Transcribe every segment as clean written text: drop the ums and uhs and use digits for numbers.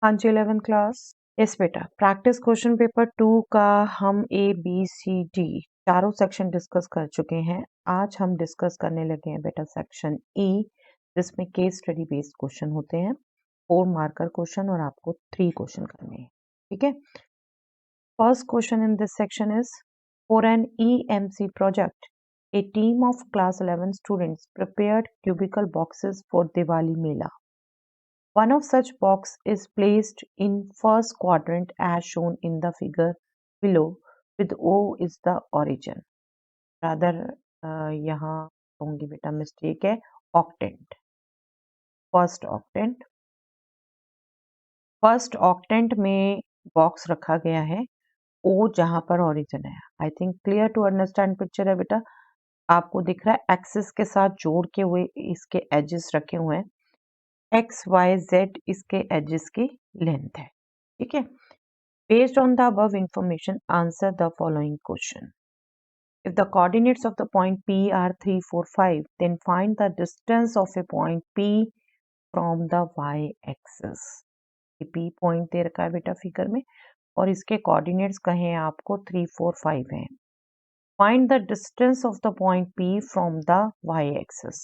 हाँ जी 11th class. Yes बेटा, practice question paper 2 का हम ABCD चारों सेक्शन डिस्कस कर चुके हैं। आज हम डिस्कस करने लगे हैं बेटा सेक्शन E, जिसमें केस स्टडी बेस्ड क्वेश्चन होते हैं, 4 मार्कर क्वेश्चन और आपको 3 क्वेश्चन करने हैं। ठीक है। First question in this section is for an EMC project a team of class 11 students prepared cubicle boxes for Diwali Mela. One of such box is placed in first quadrant as shown in the figure below with O is the origin. Rather यहाँ होंगी बेटा mistake है, octant, first octant में box रखा गया है, O जहां पर ओरिजिन है। I think clear to understand picture है बेटा। आपको दिख रहा है एक्सिस के साथ जोड़ के हुए इसके एजेस रखे हुए हैं, एक्स वाई जेड इसके एजेस की लेंथ है। ठीक है। Based on the above information, answer the following question. If the coordinates of the point P are 3, 4, 5, then find the distance of a point P from the y-axis. P point दे रखा है बेटा figure में और इसके coordinates कहें आपको 3, 4, 5 हैं. Find the distance of the point P from the y-axis.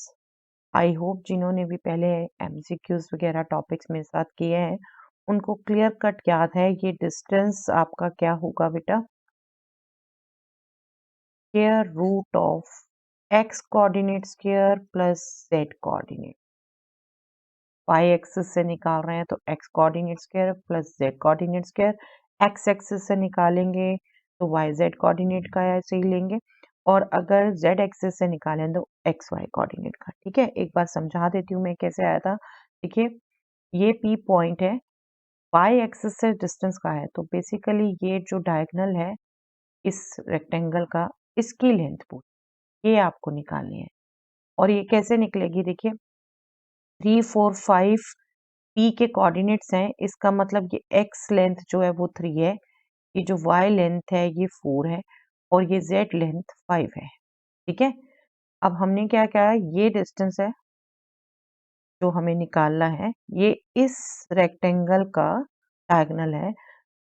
I hope जिन्होंने भी पहले MCQs वगैरह टॉपिक्स मेरे साथ किए हैं उनको क्लियर कट याद है। ये डिस्टेंस आपका क्या होगा बेटा, square root of x coordinate square plus z coordinate. y axis से निकाल रहे हैं तो x coordinate square plus z coordinate square, x axis से निकालेंगे तो y z कोऑर्डिनेट का ऐसे ही लेंगे और अगर z एक्सिस से निकालें तो x y कोऑर्डिनेट का। ठीक है, एक बार समझा देती हूँ मैं कैसे आया था। देखिए ये P पॉइंट है, y एक्सिस से डिस्टेंस का है तो बेसिकली ये जो डायगोनल है इस रेक्टेंगल का, इसकी लेंथ पूरी ये आपको निकालनी है। और ये कैसे निकलेगी, देखिए 3, 4, 5 P के कोऑर्डिनेट्स हैं, इसका मतलब ये x लेंथ जो है वो 3 है, ये जो y लेंथ है ये 4 है और ये z लेंथ 5 है। ठीक है, अब हमने क्या किया, ये डिस्टेंस है जो हमें निकालना है, ये इस रेक्टेंगल का डायगोनल है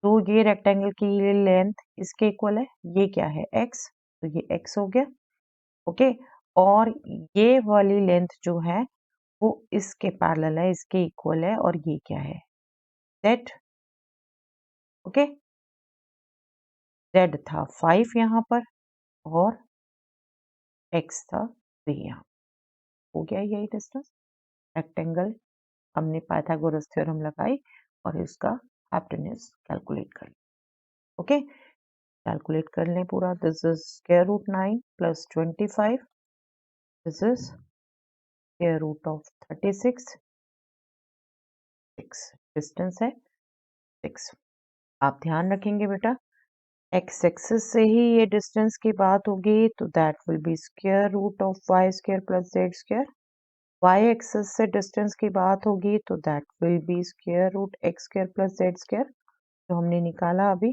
तो ये रेक्टेंगल की लेंथ इसके इक्वल है, ये क्या है x, तो ये x हो गया। ओके, और ये वाली लेंथ जो है वो इसके पैरेलल है, इसके इक्वल है और ये क्या है z। ओके, z था 5 यहाँ पर और x था 3 यहाँ। हो गया यही डिस्टेंस रेक्टेंगल, हमने पाइथागोरस थ्योरम लगाई और इसका हाइपोटेन्यूज कैलकुलेट कर लिया। ओके, कैलकुलेट कर लें पूरा। This is square root 9 plus 25, this is square root of 36, 6 distance है 6। आप ध्यान रखेंगे बेटा एक्स एक्सिस से ही ये डिस्टेंस की बात होगी तो that will be square root of y square plus z square. Y axis से डिस्टेंस की बात होगी तो that will be square root x square plus z square जो हमने निकाला अभी।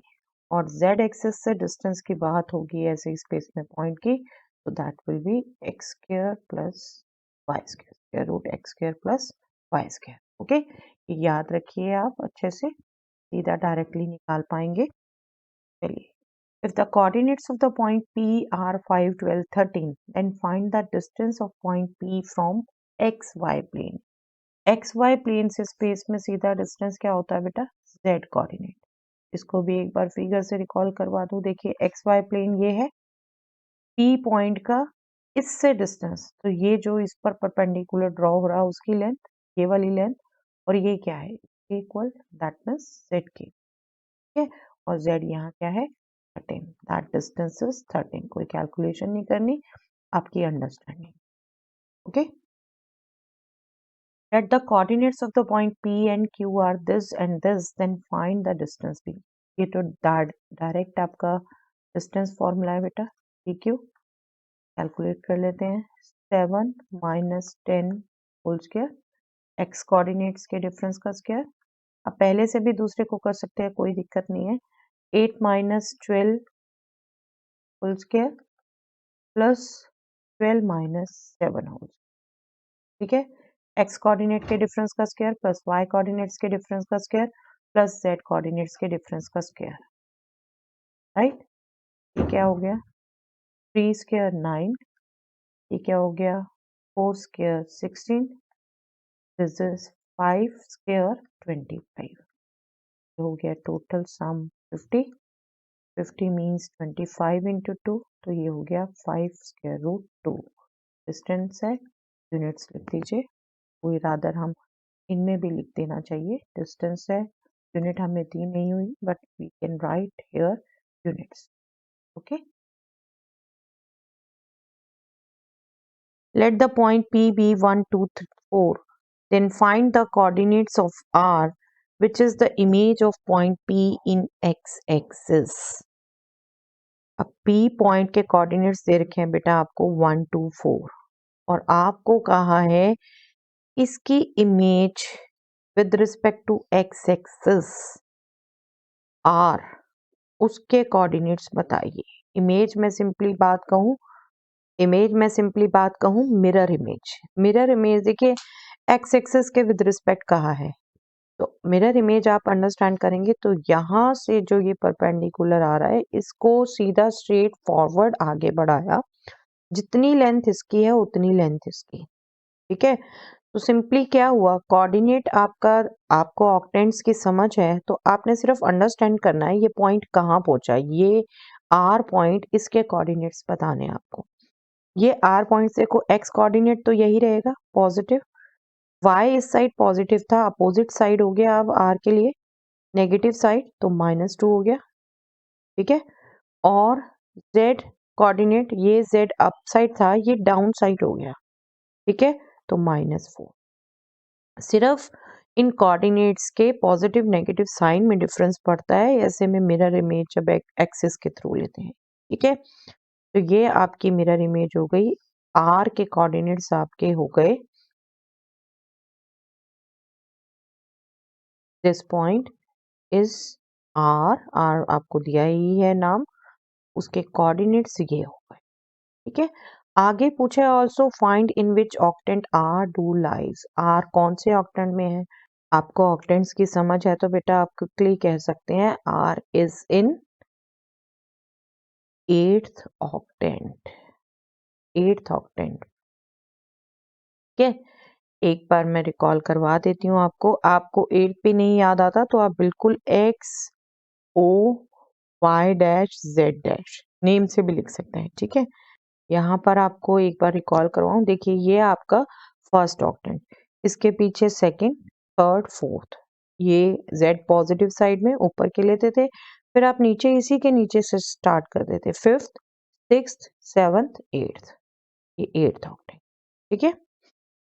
और जेड एक्सिस से डिस्टेंस की बात होगी ऐसे स्पेस में पॉइंट की तो that will be x square plus y square, square root x square plus y square. Okay, ये याद रखिए आप अच्छे से, सीधा डायरेक्टली निकाल पाएंगे। चलिए, if the coordinates of the point P are 5, 12, 13, then find the distance of point P from XY plane. XY plane से स्पेस में सीधा डिस्टेंस क्या होता है बेटा, Z कोऑर्डिनेट। इसको भी एक बार फिगर से रिकॉल करवा दूं। देखिए XY प्लेन ये है, P पॉइंट का इससे डिस्टेंस, तो ये जो इस पर परपेंडिकुलर ड्रॉ हो रहा है उसकी लेंथ, ये वाली लेंथ, और ये क्या है इक्वल, दैट मीन्स Z के। ठीक है, और z यहाँ क्या है 13, दैट डिस्टेंस इज 13। कोई कैलकुलेशन नहीं करनी, आपकी understanding. Okay, let the coordinates of the point P and Q are this and this, then find the distance P। ये तो डायरेक्ट आपका डिस्टेंस फॉर्मूला है बेटा। PQ कैलकुलेट कर लेते हैं, 7 minus 10 whole square, x coordinates के डिफरेंस का स्क्वायर। अब पहले से भी दूसरे को कर सकते हैं, कोई दिक्कत नहीं है। 8 minus 12 whole square plus 12 minus 7 whole. ठीक है, एक्स कोऑर्डिनेट के डिफरेंस का स्क्वायर प्लस वाई कोऑर्डिनेट्स के डिफरेंस का स्क्वायर, प्लस जेड कोऑर्डिनेट्स के डिफरेंस का स्क्वायर, राइट। ये क्या हो गया, 3 स्क्वायर 9, ये क्या हो गया 4 स्क्वायर 16, दिस इज 5 स्क्वायर 25, हो गया टोटल सम 50, 50 मीन्स 25 इंटू 2, तो ये हो गया 5 स्क्वायर रूट 2। डिस्टेंस है, यूनिट्स लिख दीजिए, कोई रादर हम इनमें भी लिख देना चाहिए, डिस्टेंस है, यूनिट हमें दी नहीं हुई but we can write here units, okay. Let the point P be 1, 2, 3, 4. Then find the coordinates of R, which is the image of point P in x-axis. अब P पॉइंट के coordinates दे रखे हैं बेटा आपको 1, 2, 4 और आपको कहा है इसकी image with respect to x axis R, उसके कोऑर्डिनेट्स बताइए। इमेज में सिंपली बात कहूँ मिरर इमेज देखिए एक्स एक्सिस के विद रिस्पेक्ट कहा है, तो मिरर इमेज आप अंडरस्टैंड करेंगे तो यहाँ से जो ये परपेंडिकुलर आ रहा है इसको सीधा स्ट्रेट फॉरवर्ड आगे बढ़ाया, जितनी लेंथ इसकी है उतनी लेंथ इसकी, ठीक है। तो सिंपली क्या हुआ, कोऑर्डिनेट आपको ऑक्टेंट्स की समझ है तो आपने सिर्फ अंडरस्टैंड करना है ये पॉइंट कहाँ पहुंचा, ये आर पॉइंट, इसके कोऑर्डिनेट्स बताने आपको। ये आर पॉइंट से को एक्स कोऑर्डिनेट तो यही रहेगा पॉजिटिव, वाई इस साइड पॉजिटिव था, अपोजिट साइड हो गया अब आर के लिए नेगेटिव साइड, तो -2 हो गया, ठीक है। और जेड कोऑर्डिनेट, ये जेड अप साइड था, ये डाउन साइड हो गया, ठीक है, तो -4। सिर्फ इन कोऑर्डिनेट्स के पॉजिटिव नेगेटिव साइन में डिफरेंस पड़ता है, ऐसे में मिरर इमेज जब एक्सिस के थ्रू लेते हैं, ठीक है। तो ये आपकी मिरर इमेज हो गई, आर के कोऑर्डिनेट्स आपके हो गए दिस पॉइंट इज आर आपको दिया ही है नाम, उसके कोऑर्डिनेट्स ये हो गए, ठीक है। आगे पूछा है also find in which octant R do lies, R कौन से ऑक्टेंट में है, आपको ऑक्टेंट्स की समझ है तो बेटा आप क्विकली कह सकते हैं R is in 8th octant, 8th octant, ठीक है। एक बार मैं रिकॉल करवा देती हूँ आपको 8 पे नहीं याद आता तो आप बिल्कुल X O Y dash Z dash name से भी लिख सकते हैं, ठीक है। यहाँ पर आपको एक बार रिकॉल करवाऊं, देखिए ये आपका फर्स्ट ऑक्टेंट, इसके पीछे सेकंड, थर्ड, फोर्थ, ये z पॉजिटिव साइड में ऊपर के लेते थे, फिर आप नीचे इसी के नीचे से स्टार्ट कर देते, फिफ्थ, सिक्स्थ, सेवंथ, एट्थ, ये 8th ऑक्टेंट, ठीक है।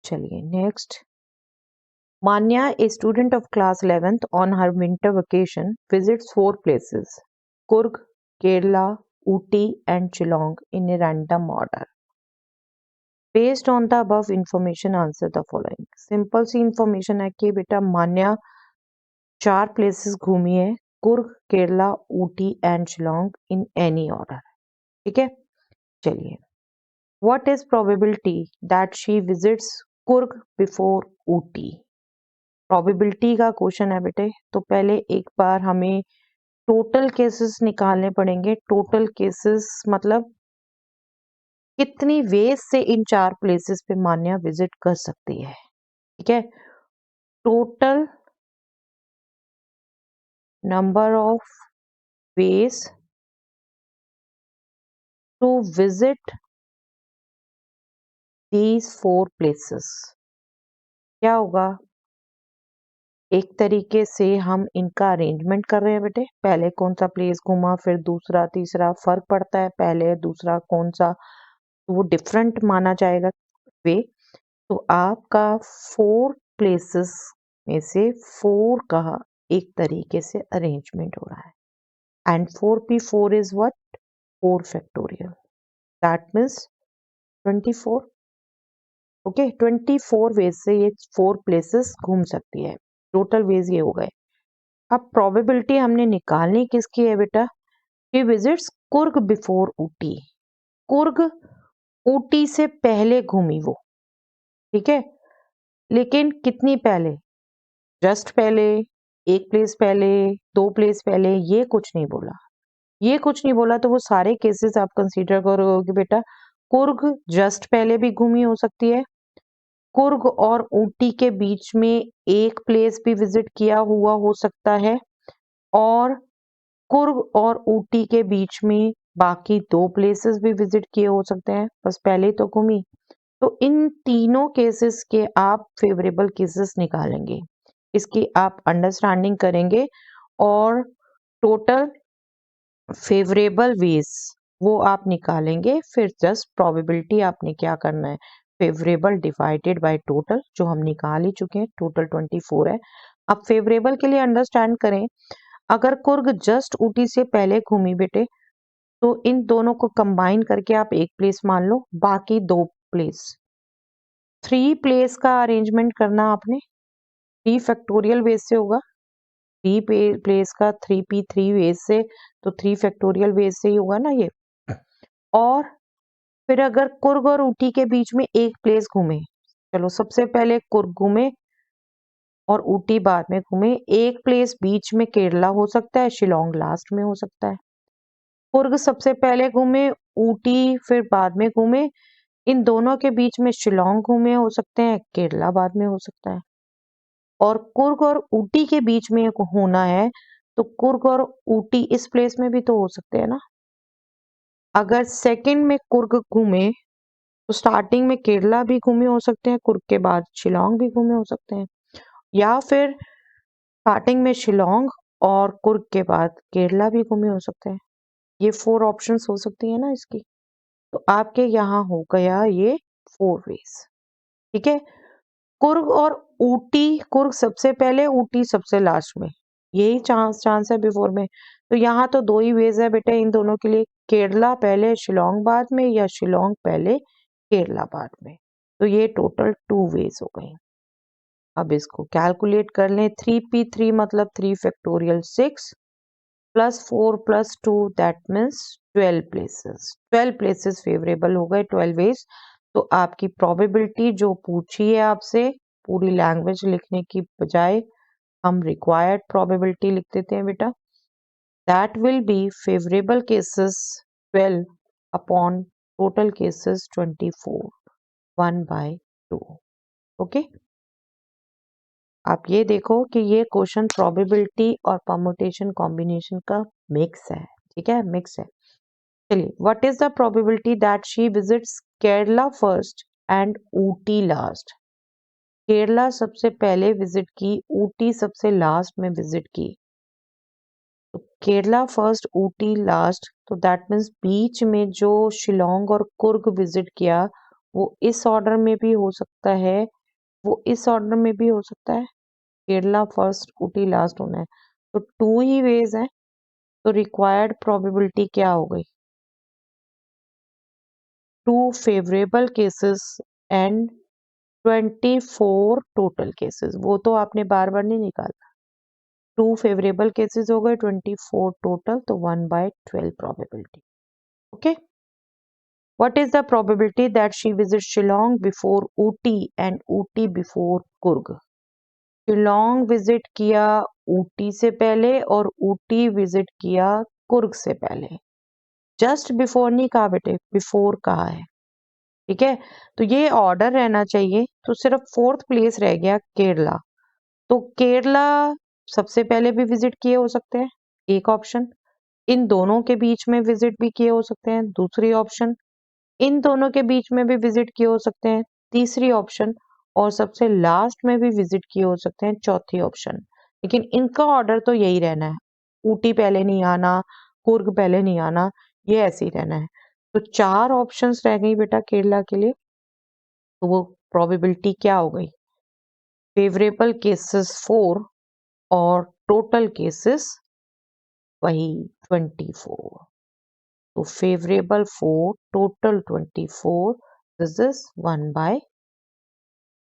चलिए next, Manya, a student of class 11th on her winter vacation, visits 4 places: Kurg, Kerala, Ooty, and Shillong in a random order. Based on the above information, answer the following. Simple सी information है कि बेटा Manya 4 places घूमी है, Coorg, Kerala, Ooty and Shillong in any order, ठीक है। चलिए, what is probability that she visits Coorg before Ooty, probability का क्वेश्चन है बेटे, तो पहले एक बार हमें टोटल केसेस निकालने पड़ेंगे। टोटल केसेस मतलब कितनी वेज से इन 4 प्लेसेस पे मान्या विजिट कर सकती है, ठीक है। Total number of ways to visit these 4 places, क्या होगा, एक तरीके से हम इनका अरेंजमेंट कर रहे हैं बेटे, पहले कौन सा प्लेस घूमा, फिर दूसरा, तीसरा, फर्क पड़ता है, पहले दूसरा कौन सा, तो वो डिफरेंट माना जाएगा वे। तो आपका 4 प्लेसेस में से 4 का एक तरीके से अरेंजमेंट हो रहा है, and 4p4 is what, 4 factorial, that means 24, okay. 24 ways से ये 4 प्लेसेस घूम सकती है, टोटल वेज ये हो गए। अब प्रोबेबिलिटी हमने निकालनी किसकी है बेटा, ही विजिट्स कुर्ग बिफोर ऊटी, कुर्ग ऊटी से पहले घूमी वो, ठीक है, लेकिन कितनी पहले, जस्ट पहले, 1 प्लेस पहले, 2 प्लेस पहले, ये कुछ नहीं बोला। ये कुछ नहीं बोला तो वो सारे केसेस आप कंसीडर करोगे कि बेटा कुर्ग जस्ट पहले भी घूमी हो सकती है, कुर्ग और ऊटी के बीच में एक प्लेस भी विजिट किया हुआ हो सकता है, और कुर्ग और ऊटी के बीच में बाकी 2 प्लेसेस भी विजिट किए हो सकते हैं, बस पहले ही तो घूमी। तो इन तीनों केसेस के आप फेवरेबल केसेस निकालेंगे, इसकी आप अंडरस्टैंडिंग करेंगे, और टोटल फेवरेबल वेज वो आप निकालेंगे। फिर जस्ट प्रोबेबिलिटी आपने क्या करना है, फेवरेबल डिवाइडेड बाय टोटल, जो हम निकाल ही चुके हैं, टोटल 24 है। अब फेवरेबल के लिए अंडरस्टैंड करें, अगर कुर्ग जस्ट ऊटी से पहले घूमी बेटे, तो इन दोनों को कंबाइन करके आप एक प्लेस मान लो, बाकी 2 प्लेस, 3 प्लेस का अरेंजमेंट करना आपने 3 फैक्टोरियल बेस से होगा। 3 प्लेस का 3p3 बेस से, तो 3 फैक्टोरियल बेस से ही होगा ना ये। और फिर अगर कुर्ग और ऊटी के बीच में एक प्लेस घूमे, चलो सबसे पहले कुर्ग घूमे और ऊटी बाद में घूमे, एक प्लेस बीच में केरला हो सकता है, शिलोंग लास्ट में हो सकता है। कुर्ग सबसे पहले घूमे, ऊटी फिर बाद में घूमे, इन दोनों के बीच में शिलोंग घूमे हो सकते हैं, केरला बाद में हो सकता है। और कुर्ग और ऊटी के बीच में होना है, तो कुर्ग और ऊटी इस प्लेस में भी तो हो सकते हैं ना। अगर सेकंड में कुर्ग घूमे, तो स्टार्टिंग में केरला भी घूमे हो सकते हैं, कुर्ग के बाद शिलोंग भी घूमे हो सकते हैं, या फिर स्टार्टिंग में शिलोंग और कुर्ग के बाद केरला भी घूमे हो सकते हैं। ये 4 ऑप्शंस हो सकती है ना इसकी। तो आपके यहाँ हो गया ये 4 वेज, ठीक है। कुर्ग और ऊटी, कुर्ग सबसे पहले, ऊटी सबसे लास्ट में, यही चांस है बिफोर में। तो यहाँ तो 2 ही वेज है बेटा इन दोनों के लिए, केरला पहले शिलोंग बाद में, या शिलोंग पहले केरला बाद में। तो ये टोटल 2 वेज हो गई। अब इसको कैलकुलेट कर लें, 3p3 मतलब 3 factorial 6 plus 4 plus 2 that means 12 places. 12 places favourable हो गए, 12 वेज। तो आपकी प्रोबेबिलिटी जो पूछी है आपसे, पूरी लैंग्वेज लिखने की बजाय हम रिक्वायर्ड प्रोबेबिलिटी लिख देते हैं बेटा, that will B favourable cases 12 upon total cases 24, 1/2। Okay, आप ये देखो कि ये क्वेश्चन प्रोबेबिलिटी और परमुटेशन कॉम्बिनेशन का मिक्स है, ठीक है, मिक्स है। चलिए, what is the probability that she visits Kerala first and Ooty last. Kerala सबसे पहले विजिट की, ऊटी सबसे लास्ट में विजिट की। तो केरला फर्स्ट, ऊटी लास्ट, तो दैट मीन्स बीच में जो शिलोंग और कुर्ग विजिट किया, वो इस ऑर्डर में भी हो सकता है, वो इस ऑर्डर में भी हो सकता है। केरला फर्स्ट, ऊटी लास्ट होना है, तो 2 ही वेज है। तो रिक्वायर्ड प्रोबेबिलिटी क्या हो गई, 2 favourable cases and 24 total cases. वो तो आपने बार बार नहीं निकाला, 2 फेवरेबल केसेस हो गए, 24 टोटल, तो 1/12 probability. Okay, what is the probability that she visit Shillong before Ooty and Ooty before Coorg. Shillong visit किया ऊटी से पहले और ऊटी विजिट किया कुर्ग से पहले। जस्ट बिफोर नहीं कहा बेटे, बिफोर कहा है, ठीक है। तो ये ऑर्डर रहना चाहिए। तो सिर्फ 4th प्लेस रह गया केरला। तो केरला सबसे पहले भी विजिट किए हो सकते हैं, एक ऑप्शन। इन दोनों के बीच में विजिट भी किए हो सकते हैं, दूसरी ऑप्शन। इन दोनों के बीच में भी विजिट किए हो सकते हैं, तीसरी ऑप्शन। और सबसे लास्ट में भी विजिट किए हो सकते हैं, चौथी ऑप्शन। लेकिन इनका ऑर्डर तो यही रहना है, ऊटी पहले नहीं आना, कुर्ग पहले नहीं आना, ये ऐसे ही रहना है। तो 4 ऑप्शंस रह गई बेटा केरला के लिए। तो वो प्रोबेबिलिटी क्या हो गई, फेवरेबल केसेस 4 और टोटल केसेस वही 24। तो फेवरेबल 4, टोटल 24, दिस इज 1/,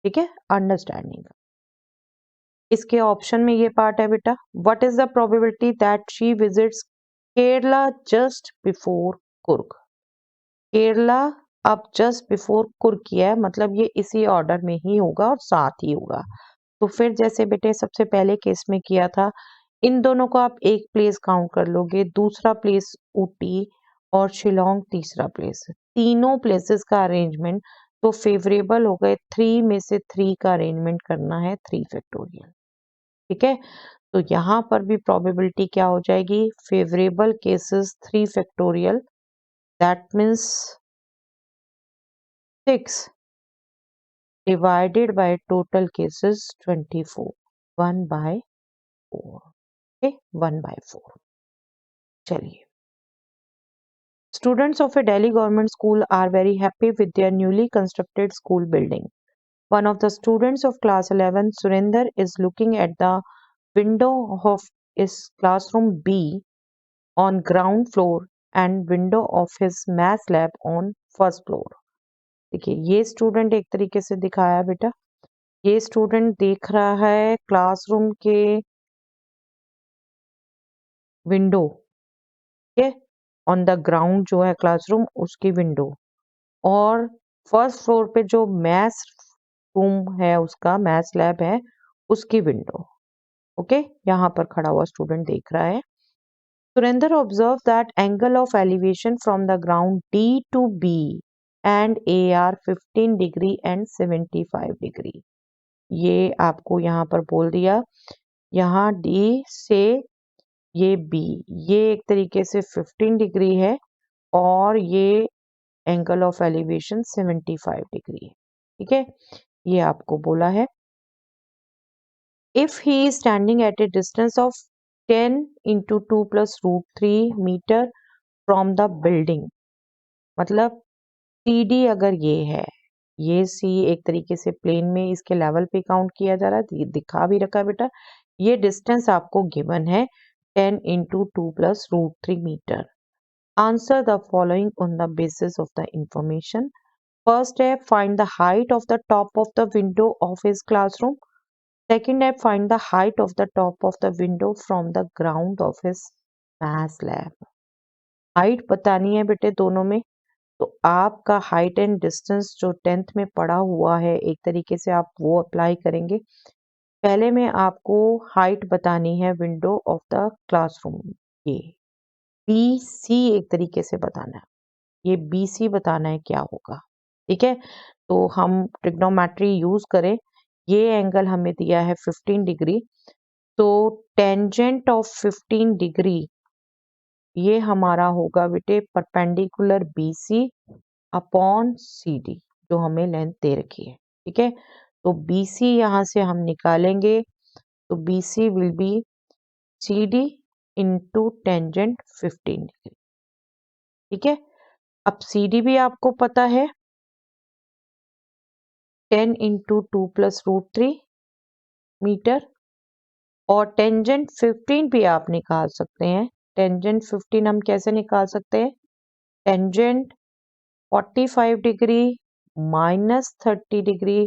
ठीक है, अंडरस्टैंडिंग। इसके ऑप्शन में ये पार्ट है बेटा, what is the probability that she visits Kerala just before Coorg. Kerala अब जस्ट बिफोर कुर्ग किया है, मतलब ये इसी ऑर्डर में ही होगा और साथ ही होगा। तो फिर जैसे बेटे सबसे पहले केस में किया था, इन दोनों को आप एक प्लेस काउंट कर लोगे, दूसरा प्लेस ऊटी और शिलोंग तीसरा प्लेस। तीनों प्लेसेस का अरेंजमेंट तो फेवरेबल हो गए, 3 में से 3 का अरेंजमेंट करना है 3 फैक्टोरियल। ठीक है, तो यहाँ पर भी प्रोबेबिलिटी क्या हो जाएगी, favourable cases 3 factorial, that means 6 divided by total cases 24, 1 by 4. Okay, 1 by 4. चलिए, students of a Delhi government school are very happy with their newly constructed school building. One of the students of class 11, Surinder, is looking at the window of his classroom B on ground floor and window of his math lab on first floor. देखिए, ये student एक तरीके से दिखाया बेटा, ये student देख रहा है क्लासरूम के विंडो, ठीक है, ऑन द ग्राउंड जो है क्लासरूम उसकी विंडो, और फर्स्ट फ्लोर पे जो मैथ्स रूम है उसका मैथ्स लैब है उसकी विंडो। ओके, यहाँ पर खड़ा हुआ स्टूडेंट देख रहा है। Surendra observe that angle of elevation from the ground D to B and A are 15 degree and 75 degree. ये आपको यहाँ पर बोल दिया, यहाँ D से ये B, ये एक तरीके से 15 डिग्री है और ये एंगल ऑफ एलिवेशन 75 डिग्री है। ठीक है, ये आपको बोला है। If he is standing at a distance of 10 into 2 plus root 3 metre from the building, मतलब CD अगर ये है, ये C एक तरीके से प्लेन में इसके लेवल पे काउंट किया जा रहा है, दिखा भी रखा बेटा, ये डिस्टेंस आपको गिवन है 10 into 2 plus root 3 metre. Answer the following on the basis of the information. First step, find the height of the top of the window of his classroom. Second step, find the height of the top of the window from the ground of his math lab. Height बतानी है बेटे दोनों में, तो आपका height and distance जो 10th में पढ़ा हुआ है एक तरीके से आप वो अप्लाई करेंगे। पहले में आपको हाइट बतानी है विंडो ऑफ द क्लासरूम, ये BC एक तरीके से बताना है, ये BC बताना है क्या होगा। ठीक है, तो हम ट्रिग्नोमेट्री यूज करें, ये एंगल हमें दिया है 15 डिग्री, तो टेंजेंट ऑफ 15 डिग्री ये हमारा होगा बेटे परपेंडिकुलर BC अपॉन CD, जो हमें लेंथ दे रखी है। ठीक है, तो BC यहाँ से हम निकालेंगे, तो BC will be CD into tangent 15 degree. ठीक है, अब CD भी आपको पता है 10 into 2 plus root 3 मीटर, और टेंजेंट 15 भी आप निकाल सकते हैं। टेंजेंट 15 हम कैसे निकाल सकते हैं, टेंजेंट 45 डिग्री माइनस 30 डिग्री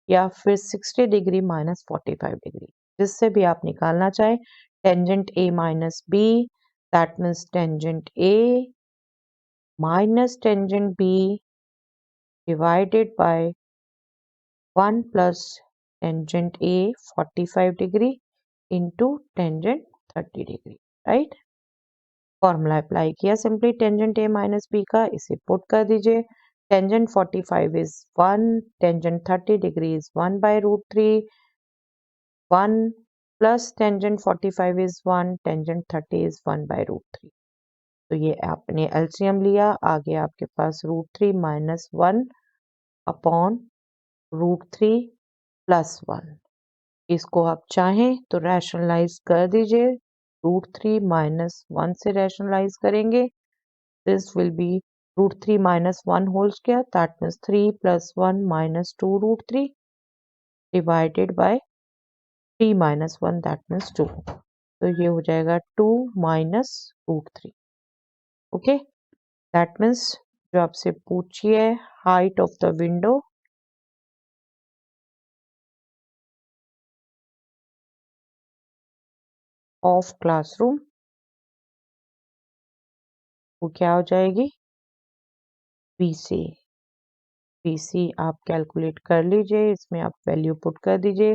या फिर 60 डिग्री माइनस 45 डिग्री, जिससे भी आप निकालना चाहें। Tangent A minus B, that means tangent A minus tangent B divided by 1 plus tangent A 45 degree into tangent 30 degree, right. Formula apply किया simply tangent A minus B का, इसे put कर दीजिए। Tangent 45 is 1, tangent 30 degree is 1 by root 3, 1 plus tangent 45 is 1, tangent 30 is 1 by root 3। तो ये आपने LCM लिया, आगे आपके पास root 3 minus 1 upon root 3 plus 1, इसको आप चाहें तो रैशनलाइज कर दीजिए, रूट 3 माइनस 1 से रैशनलाइज करेंगे, this will be root 3 minus 1 whole square, that means 3 plus 1 minus 2 root 3 divided by 3 minus 1 that means 2, तो ये हो जाएगा 2 minus root 3। Okay, that means जो आपसे पूछिए height of the window of classroom, वो क्या हो जाएगी, BC। BC आप कैलकुलेट कर लीजिए, इसमें आप वैल्यू पुट कर दीजिए,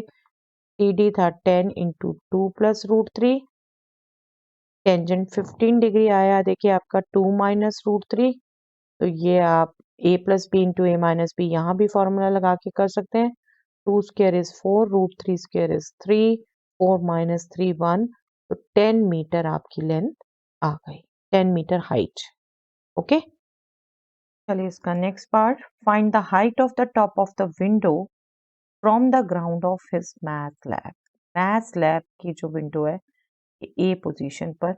CD था 10 into 2 plus root 3, tangent 15 degree आया, देखिए आपका 2 माइनस रूट 3, तो ये आप a plus b into a minus b यहाँ भी फॉर्मूला लगा के कर सकते हैं। 2 square is 4, root 3 square is 3, 4 minus 3 1, तो 10 मीटर आपकी लेंथ आ गई, 10 मीटर हाइट। ओके, चलिए इसका next part, find the height of the top of the window from the ground of his math lab. Math lab की जो window है ए position पर,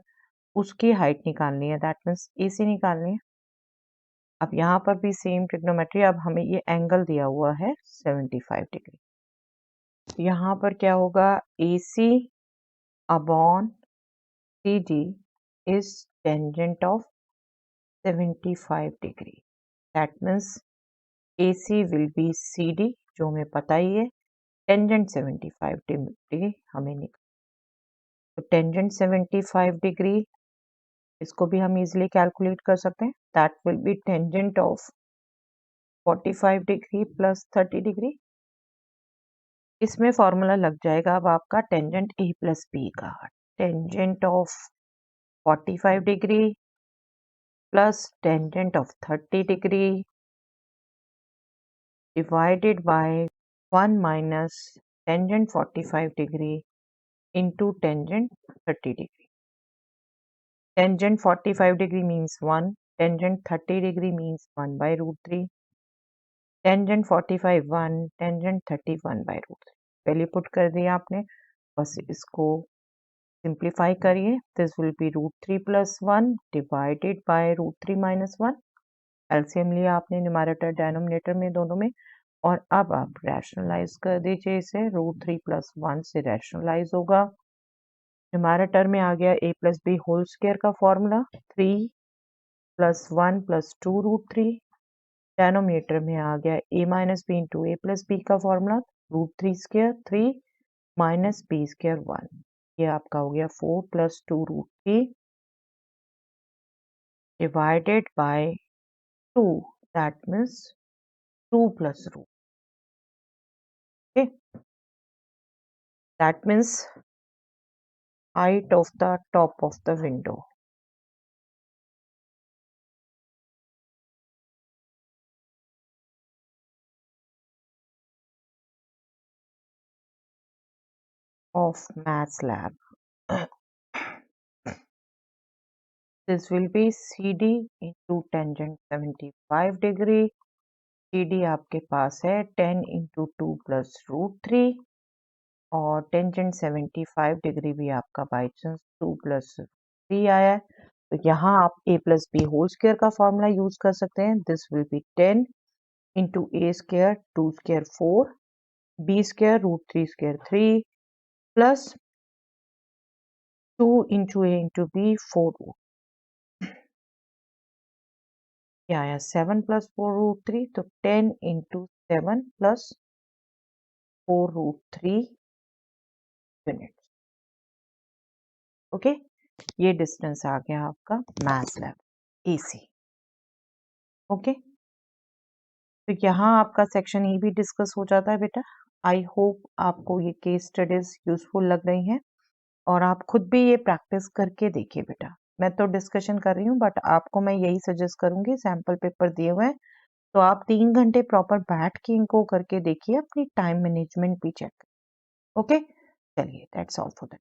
उसकी हाइट निकालनी है, दैट मीन्स ए से निकालनी है। अब यहाँ पर भी सेम ट्रिग्नोमेट्री, अब हमें ये एंगल दिया हुआ है 75 डिग्री। यहाँ पर क्या होगा, AC upon CD is tangent of 75 degree, that means AC will be CD, जो हमें पता ही है, टेंजेंट 75 डिग्री हमें निकाल, तो टेंजेंट 75 डिग्री, इसको भी हम इजिली कैलकुलेट कर सकते हैं, that will be tangent of 45 degree plus 30 degree. इसमें फॉर्मूला लग जाएगा अब आपका टेंजेंट ए प्लस बी का, tangent of 45 degree plus tangent of 30 degree divided by 1 minus tangent 45 degree into tangent 30 degree. Tangent 45 degree means 1, tangent 30 degree means 1 by root 3, tangent 45 1, tangent 31 by root 3। पहले put कर दिया आपने, बस इसको simplify करिए, this will be root 3 plus 1 divided by root 3 minus 1। LCM लिया आपने numerator denominator में दोनों में, और अब आप रैशनलाइज कर दीजिए इसे, रूट 3 प्लस 1 से रैशनलाइज होगा, न्यूमरेटर में आ गया a plus B whole square का formula 3 plus 1 plus 2 root 3, denominator में आ गया a minus B into A plus B का formula root 3 square 3 minus B square 1, ये आपका हो गया 4 plus 2 root 3 divided by 2, that means 2 plus root, okay, that means height of the top of the window of maths lab. This will be CD into tangent 75 degree. CD आपके पास है 10 into 2 plus root 3, और tangent 75 degree भी आपका by chance 2 plus 3 आया है, तो यहाँ आप a plus B whole square का फॉर्मूला यूज कर सकते हैं, this will be 10 into a square 2 square 4, b square root 3 square 3 plus 2 into a into b 4 root, क्या आया 7 प्लस 4 रूट 3, तो 10 into 7 plus 4 root 3 unit. Okay, ये distance आ गया आपका मैथ्स लैब AC। ओके, तो यहाँ आपका सेक्शन ई भी डिस्कस हो जाता है बेटा। आई होप आपको ये केस स्टडीज यूजफुल लग रही हैं, और आप खुद भी ये प्रैक्टिस करके देखिए बेटा। मैं तो डिस्कशन कर रही हूँ, बट आपको मैं यही सजेस्ट करूंगी, सैम्पल पेपर दिए हुए हैं तो आप 3 घंटे प्रॉपर बैठ के इनको करके देखिए, अपनी टाइम मैनेजमेंट भी चेक। ओके, चलिए दैट्स ऑल फॉर दैट।